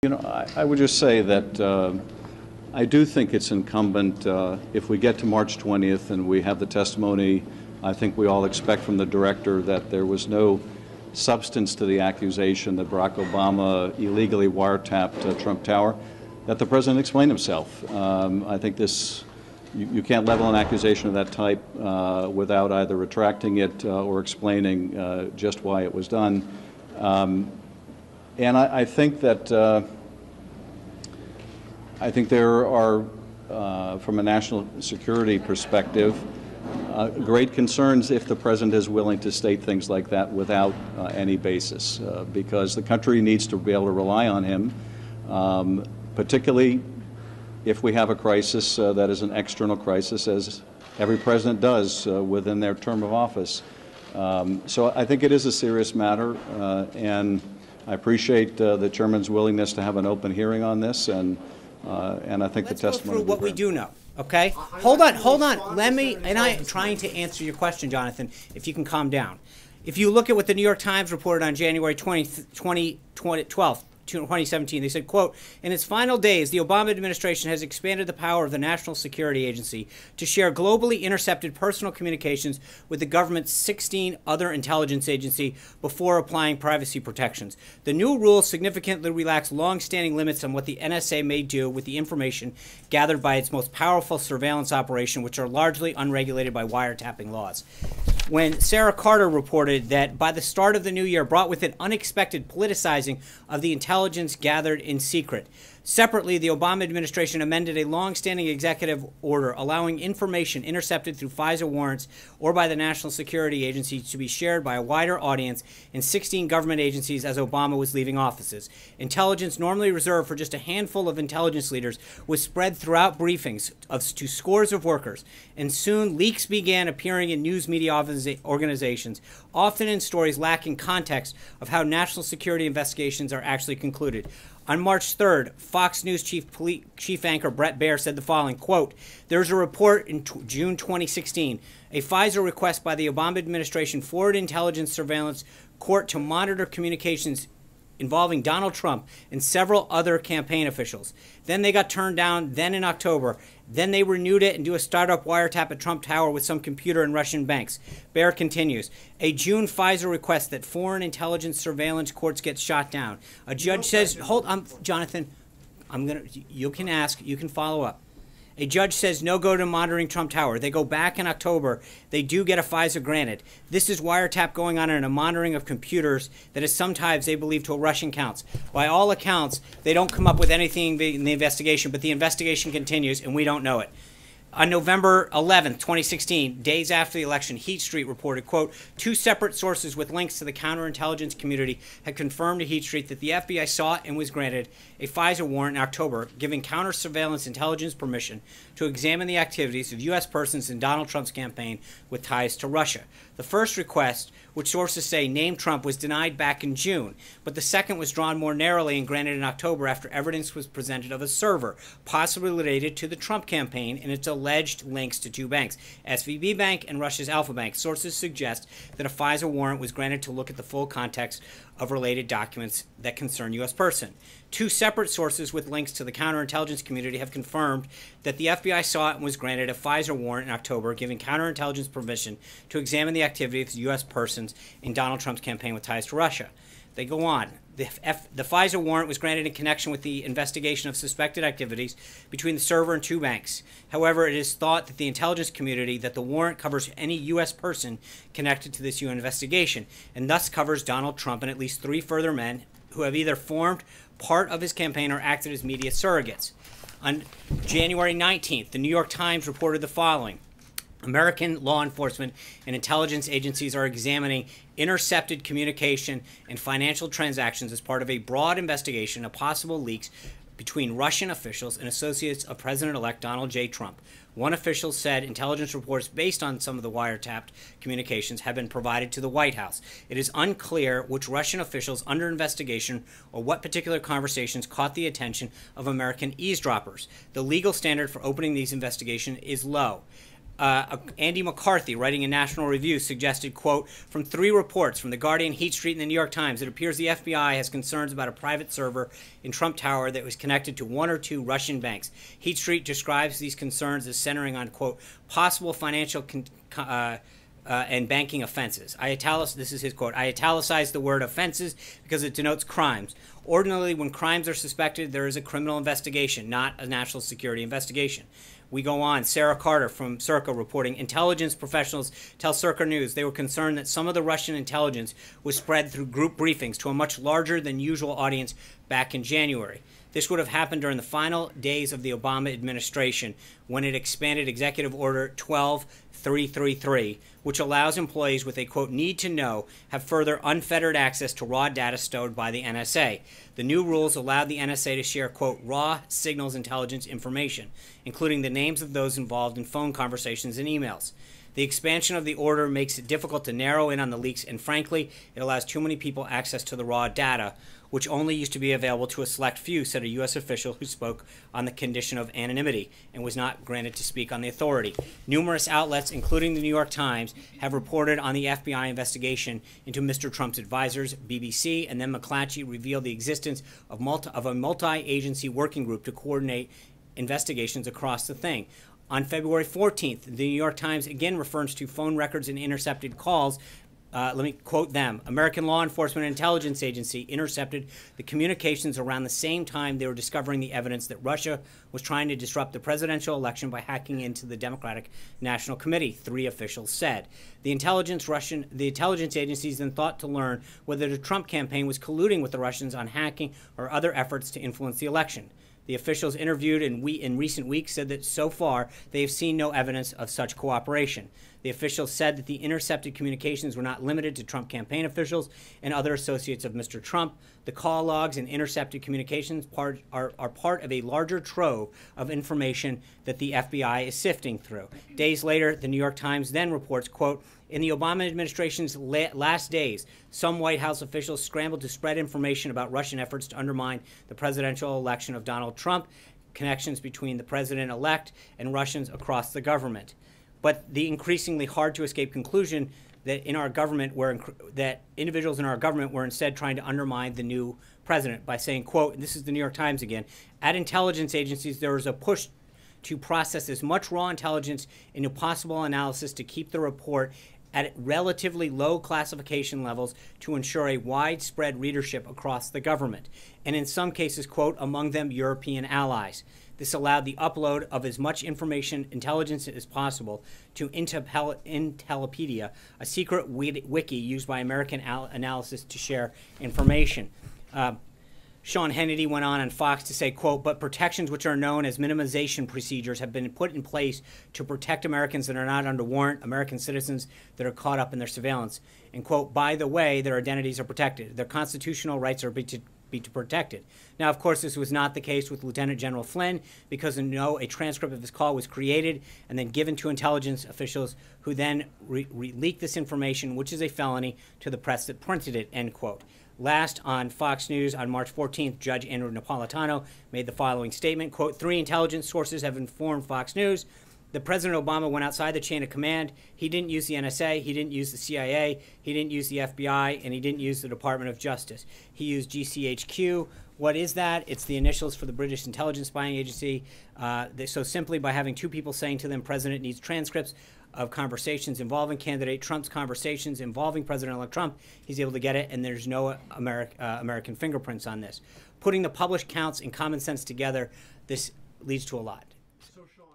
I would just say that I do think it's incumbent, if we get to March 20th and we have the testimony, I think we all expect from the director that there was no substance to the accusation that Barack Obama illegally wiretapped Trump Tower, that the president explained himself. I think you can't level an accusation of that type without either retracting it or explaining just why it was done. And I think that there are, from a national security perspective, great concerns if the president is willing to state things like that without any basis, because the country needs to be able to rely on him, particularly if we have a crisis that is an external crisis, as every president does within their term of office. So I think it is a serious matter, and I appreciate the chairman's willingness to have an open hearing on this, and I think the testimony. Let's go through what we do know, okay? Hold on. Let me, and I am trying to answer your question, Jonathan, if you can calm down. If you look at what the New York Times reported on January 12th, 2017, they said, quote, in its final days, the Obama administration has expanded the power of the National Security Agency to share globally intercepted personal communications with the government's 16 other intelligence agencies before applying privacy protections. The new rules significantly relax long-standing limits on what the NSA may do with the information gathered by its most powerful surveillance operation, which are largely unregulated by wiretapping laws. When Sarah Carter reported that by the start of the new year brought with it unexpected politicizing of the intelligence gathered in secret. Separately, the Obama administration amended a long-standing executive order allowing information intercepted through FISA warrants or by the National Security Agency to be shared by a wider audience in 16 government agencies as Obama was leaving offices. Intelligence normally reserved for just a handful of intelligence leaders was spread throughout briefings to scores of workers, and soon leaks began appearing in news media organizations, often in stories lacking context of how national security investigations are actually concluded. On March 3rd, Fox News chief anchor Bret Baier said the following, quote, there's a report in June 2016, a FISA request by the Obama administration forwarded intelligence surveillance court to monitor communications involving Donald Trump and several other campaign officials. Then they got turned down, then in October. Then they renewed it and do a startup wiretap at Trump Tower with some computer and Russian banks. Baier continues. A June FISA request that foreign intelligence surveillance courts get shot down. A judge says, hold on, Jonathan, you can ask, you can follow up. A judge says no go to monitoring Trump Tower. They go back in October. They do get a FISA granted. This is wiretap going on in a monitoring of computers that is sometimes they believe to a Russian counts. By all accounts, they don't come up with anything in the investigation, but the investigation continues and we don't know it. On November 11th, 2016, days after the election, Heat Street reported, quote, two separate sources with links to the counterintelligence community had confirmed to Heat Street that the FBI sought and was granted a FISA warrant in October, giving counter-surveillance intelligence permission to examine the activities of U.S. persons in Donald Trump's campaign with ties to Russia. The first request, which sources say named Trump, was denied back in June, but the second was drawn more narrowly and granted in October after evidence was presented of a server, possibly related to the Trump campaign and its alleged links to two banks, SVB Bank and Russia's Alpha Bank. Sources suggest that a FISA warrant was granted to look at the full context of related documents that concern U.S. person. Two separate sources with links to the counterintelligence community have confirmed that the FBI sought and was granted a FISA warrant in October, giving counterintelligence permission to examine the activity of U.S. persons in Donald Trump's campaign with ties to Russia. They go on. The FISA warrant was granted in connection with the investigation of suspected activities between the server and two banks. However, it is thought that the intelligence community that the warrant covers any U.S. person connected to this UN investigation, and thus covers Donald Trump and at least three further men who have either formed part of his campaign or acted as media surrogates. On January 19th, the New York Times reported the following. American law enforcement and intelligence agencies are examining intercepted communication and financial transactions as part of a broad investigation of possible leaks between Russian officials and associates of President-elect Donald J. Trump. One official said intelligence reports based on some of the wiretapped communications have been provided to the White House. It is unclear which Russian officials under investigation or what particular conversations caught the attention of American eavesdroppers. The legal standard for opening these investigations is low. Andy McCarthy, writing in National Review, suggested, quote, from 3 reports from The Guardian, Heat Street, and the New York Times, it appears the FBI has concerns about a private server in Trump Tower that was connected to 1 or 2 Russian banks. Heat Street describes these concerns as centering on, quote, possible financial and banking offenses. This is his quote, I italicized the word offenses because it denotes crimes. Ordinarily, when crimes are suspected, there is a criminal investigation, not a national security investigation. We go on. Sarah Carter from Circa reporting, intelligence professionals tell Circa News they were concerned that some of the Russian intelligence was spread through group briefings to a much larger than usual audience back in January. This would have happened during the final days of the Obama administration when it expanded Executive Order 12333, which allows employees with a, quote, need to know have further unfettered access to raw data stored by the NSA. The new rules allowed the NSA to share, quote, raw signals intelligence information, including the names of those involved in phone conversations and emails. The expansion of the order makes it difficult to narrow in on the leaks, and frankly, it allows too many people access to the raw data, which only used to be available to a select few, said a U.S. official who spoke on the condition of anonymity and was not granted to speak on the authority. Numerous outlets, including the New York Times, have reported on the FBI investigation into Mr. Trump's advisors. BBC and then McClatchy revealed the existence of a multi-agency working group to coordinate investigations across the thing. On February 14th, the New York Times again refers to phone records and intercepted calls. Let me quote them. American Law Enforcement Intelligence Agency intercepted the communications around the same time they were discovering the evidence that Russia was trying to disrupt the presidential election by hacking into the Democratic National Committee, 3 officials said. The intelligence agencies then thought to learn whether the Trump campaign was colluding with the Russians on hacking or other efforts to influence the election. The officials interviewed in recent weeks said that so far they have seen no evidence of such cooperation. The officials said that the intercepted communications were not limited to Trump campaign officials and other associates of Mr. Trump. The call logs and intercepted communications are part of a larger trove of information that the FBI is sifting through. Days later, the New York Times then reports, quote, in the Obama administration's last days, some White House officials scrambled to spread information about Russian efforts to undermine the presidential election of Donald Trump, connections between the president-elect and Russians across the government. But the increasingly hard-to-escape conclusion that that individuals in our government were instead trying to undermine the new president by saying, quote, and this is the New York Times again, at intelligence agencies there was a push to process as much raw intelligence into possible analysis to keep the report at relatively low classification levels to ensure a widespread readership across the government, and in some cases, quote, among them European allies. This allowed the upload of as much intelligence as possible to Intellipedia, a secret wiki used by American Analysis to share information. Sean Hannity went on Fox to say, quote, but protections which are known as minimization procedures have been put in place to protect Americans that are not under warrant, American citizens that are caught up in their surveillance. And, quote, by the way, their identities are protected. Their constitutional rights are be protected. Now, of course, this was not the case with Lieutenant General Flynn because a transcript of his call was created and then given to intelligence officials who then leaked this information, which is a felony, to the press that printed it, end quote. Last, on Fox News on March 14th, Judge Andrew Napolitano made the following statement, quote, 3 intelligence sources have informed Fox News that President Obama went outside the chain of command. He didn't use the NSA, he didn't use the CIA, he didn't use the FBI, and he didn't use the Department of Justice. He used GCHQ. What is that? It's the initials for the British intelligence spying agency. So simply by having 2 people saying to them, President needs transcripts of conversations involving candidate Trump's conversations involving President-elect Trump, he's able to get it, and there's no American fingerprints on this. Putting the published counts and common sense together, this leads to a lot. So, Sean,